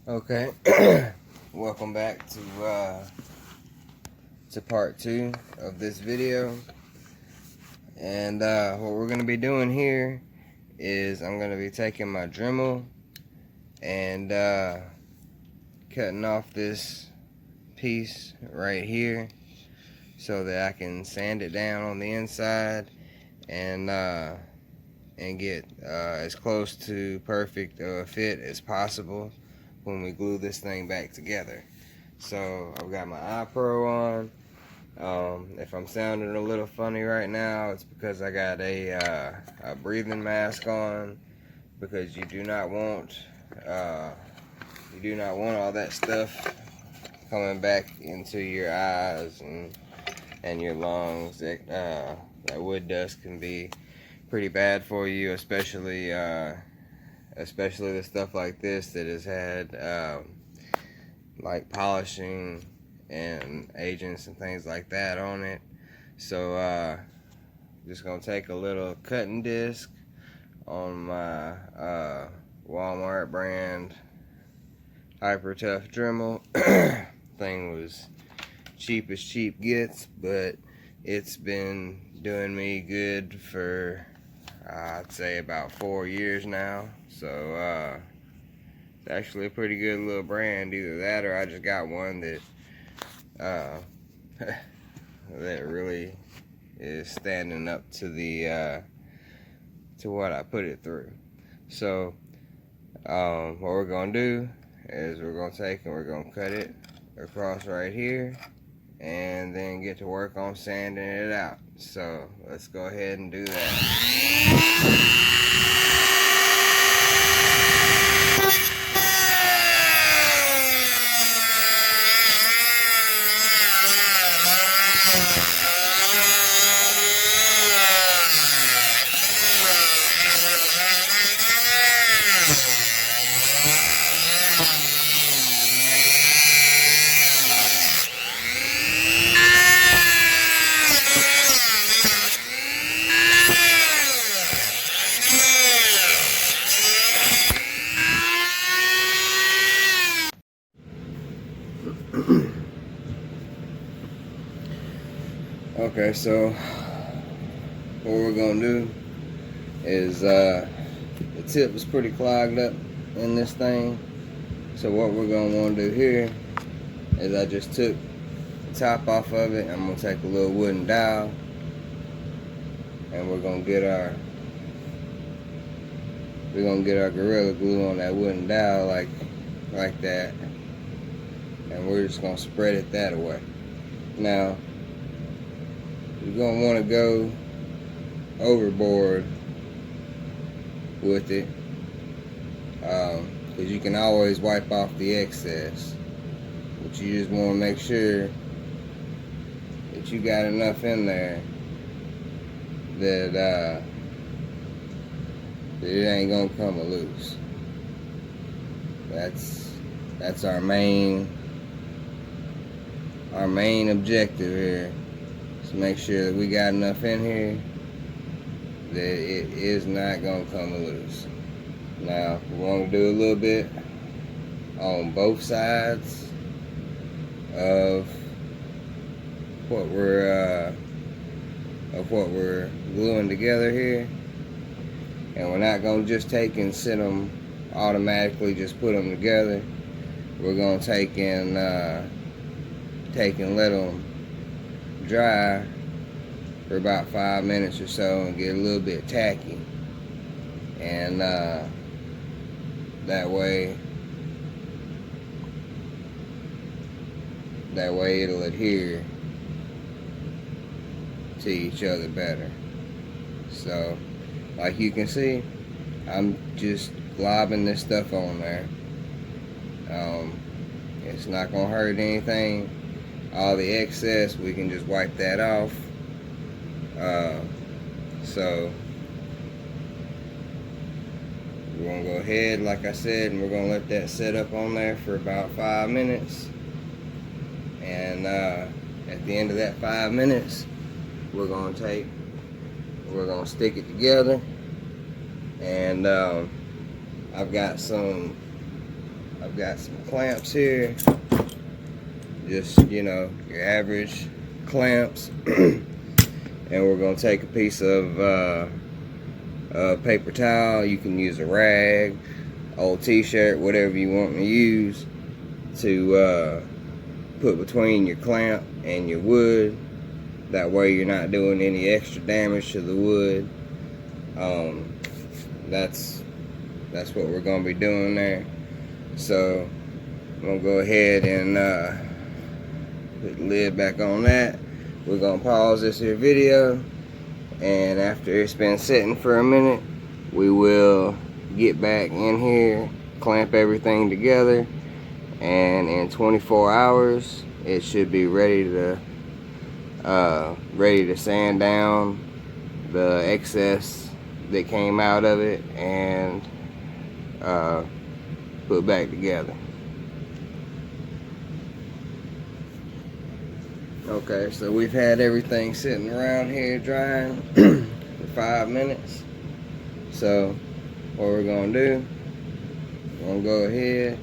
Okay, welcome back to part 2 of this video. And what we're going to be doing here is I'm going to be taking my Dremel and cutting off this piece right here so that I can sand it down on the inside and get as close to perfect fit as possible when we glue this thing back together. So I've got my eye pro on. If I'm sounding a little funny right now, it's because I got a breathing mask on, because you do not want all that stuff coming back into your eyes and your lungs. That wood dust can be pretty bad for you, especially the stuff like this that has had like polishing and agents and things like that on it. So just gonna take a little cutting disc on my Walmart brand Hyper Tough Dremel. Thing was cheap as cheap gets, but it's been doing me good for I'd say about 4 years now. So it's actually a pretty good little brand. Either that or I just got one that that really is standing up to the to what I put it through. So what we're gonna do is we're gonna take and we're gonna cut it across right here and then get to work on sanding it out. So let's go ahead and do that. Okay, so what we're gonna do is the tip is pretty clogged up in this thing. So what we're gonna want to do here is I just took the top off of it. I'm gonna take a little wooden dowel and we're gonna get our Gorilla Glue on that wooden dowel like that, and we're just gonna spread it that way. Now you're gonna want to go overboard with it, because you can always wipe off the excess, but you just want to make sure that you got enough in there that it ain't gonna come loose. That's our main objective here. To make sure that we got enough in here that it is not going to come loose. Now we want to do a little bit on both sides of what we're gluing together here, and we're not going to just take and sit them automatically, just put them together. We're going to take and let them dry for about 5 minutes or so and get a little bit tacky, and that way it'll adhere to each other better. So like you can see, I'm just globbing this stuff on there. It's not gonna hurt anything. All the excess, we can just wipe that off. So we're gonna go ahead, like I said, and we're gonna let that set up on there for about 5 minutes. And at the end of that 5 minutes, we're gonna stick it together. And I've got some I've got some clamps here, just, you know, your average clamps. And we're going to take a piece of paper towel. You can use a rag, old t-shirt, whatever you want to use, to put between your clamp and your wood. That way you're not doing any extra damage to the wood. That's what we're going to be doing there. So I'm going to go ahead and put the lid back on that. We're going to pause this here video, and after it's been sitting for a minute, we will get back in here, clamp everything together, and in 24 hours it should be ready to sand down the excess that came out of it and put back together. Okay, so we've had everything sitting around here drying for 5 minutes. So what we're gonna do, we're gonna go ahead.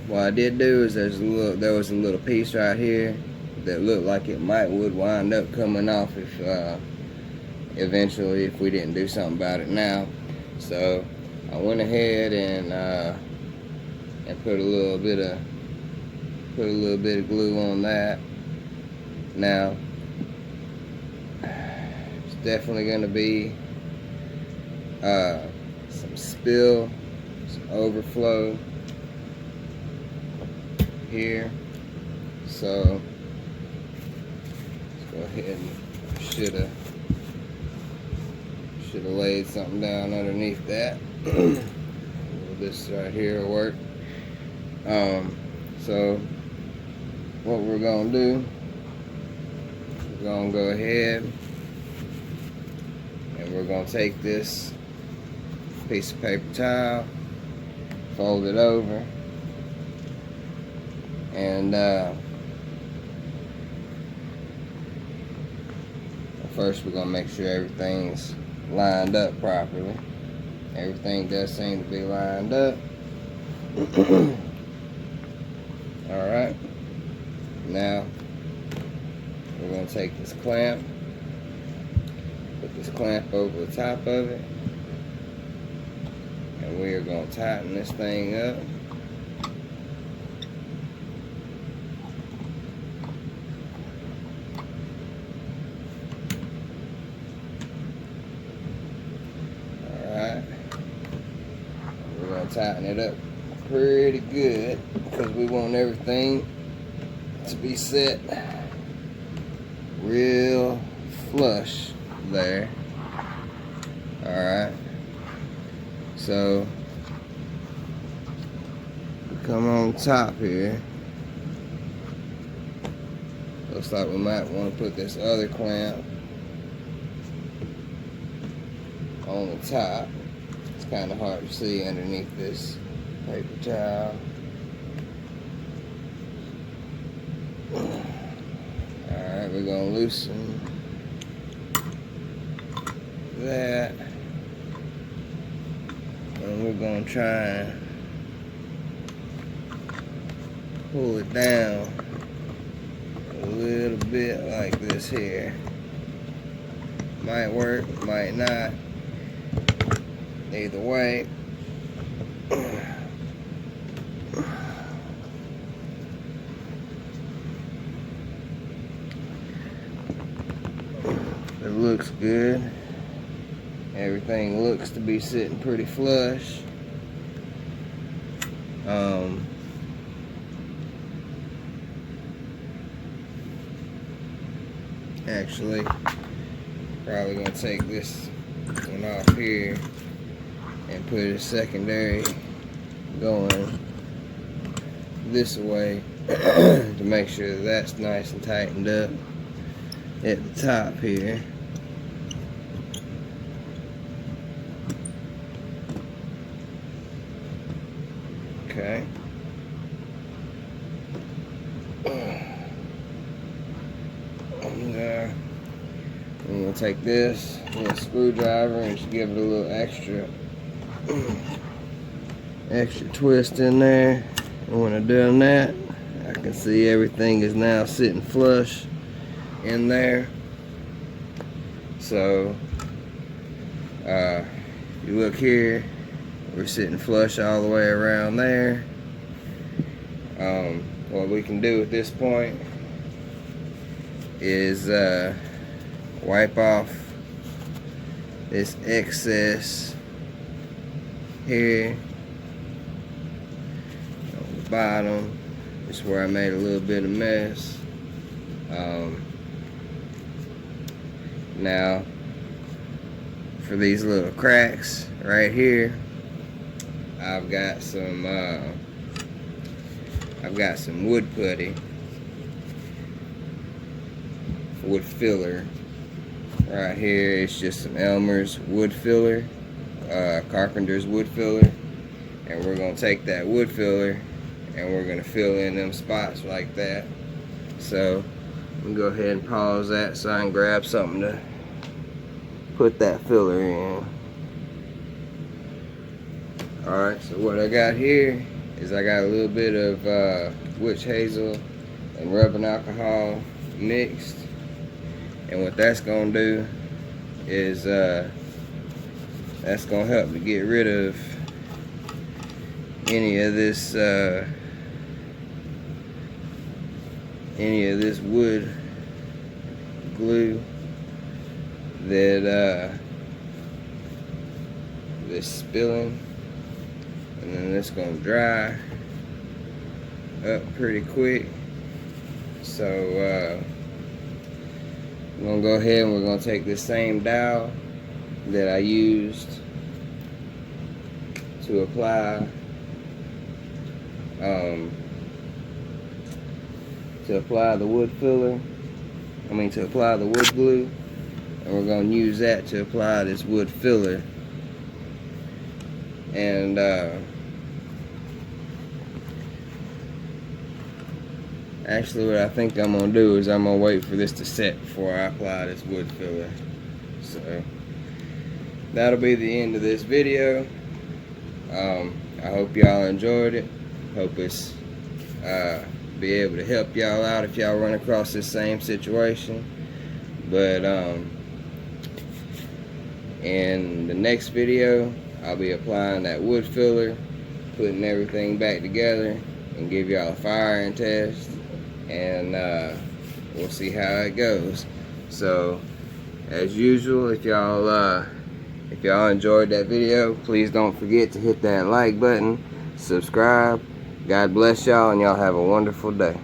What I did do is there was a little piece right here that looked like it would wind up coming off if eventually, if we didn't do something about it now. So I went ahead and put a little bit of glue on that. Now it's definitely going to be some spill, some overflow here. So let's go ahead and should have laid something down underneath that. This right here will work. So what we're gonna do, we're gonna go ahead and we're gonna take this piece of paper towel, fold it over, and first we're gonna make sure everything's lined up properly. Everything does seem to be lined up. Alright, now we're going to take this clamp, put this clamp over the top of it, and we are going to tighten this thing up. Tighten it up pretty good because we want everything to be set real flush there. Alright, so we come on top here. Looks like we might want to put this other clamp on the top. It's kind of hard to see underneath this paper towel. Alright, we're going to loosen that, and we're going to try and pull it down a little bit like this here. Might work, might not. Either way, it looks good. Everything looks to be sitting pretty flush. Actually, probably gonna take this one off here and put a secondary going this way to make sure that's nice and tightened up at the top here. Okay. And I'm gonna take this little screwdriver and just give it a little extra extra twist in there. And when I'm doing that, I can see everything is now sitting flush in there. So you look here, we're sitting flush all the way around there. What we can do at this point is wipe off this excess here on the bottom. This is where I made a little bit of mess. Now for these little cracks right here, I've got some wood putty, wood filler right here. It's just some Elmer's wood filler, Carpenter's wood filler, and we're gonna take that wood filler and we're gonna fill in them spots like that. So I'm gonna go ahead and pause that so I can grab something to put that filler in. Alright, so what I got here is I got a little bit of witch hazel and rubbing alcohol mixed, and what that's gonna do is that's gonna help to get rid of any of this wood glue that's spilling. And then it's gonna dry up pretty quick. So we're gonna go ahead and we're gonna take this same dowel that I used to apply the wood filler. To apply the wood glue, and we're gonna use that to apply this wood filler. And actually what I think I'm gonna do is I'm gonna wait for this to set before I apply this wood filler. So that'll be the end of this video. I hope y'all enjoyed it. Hope it's be able to help y'all out if y'all run across this same situation. But in the next video, I'll be applying that wood filler, putting everything back together, and give y'all a firing test, and we'll see how it goes. So as usual, if y'all enjoyed that video, please don't forget to hit that like button, subscribe. God bless y'all, and y'all have a wonderful day.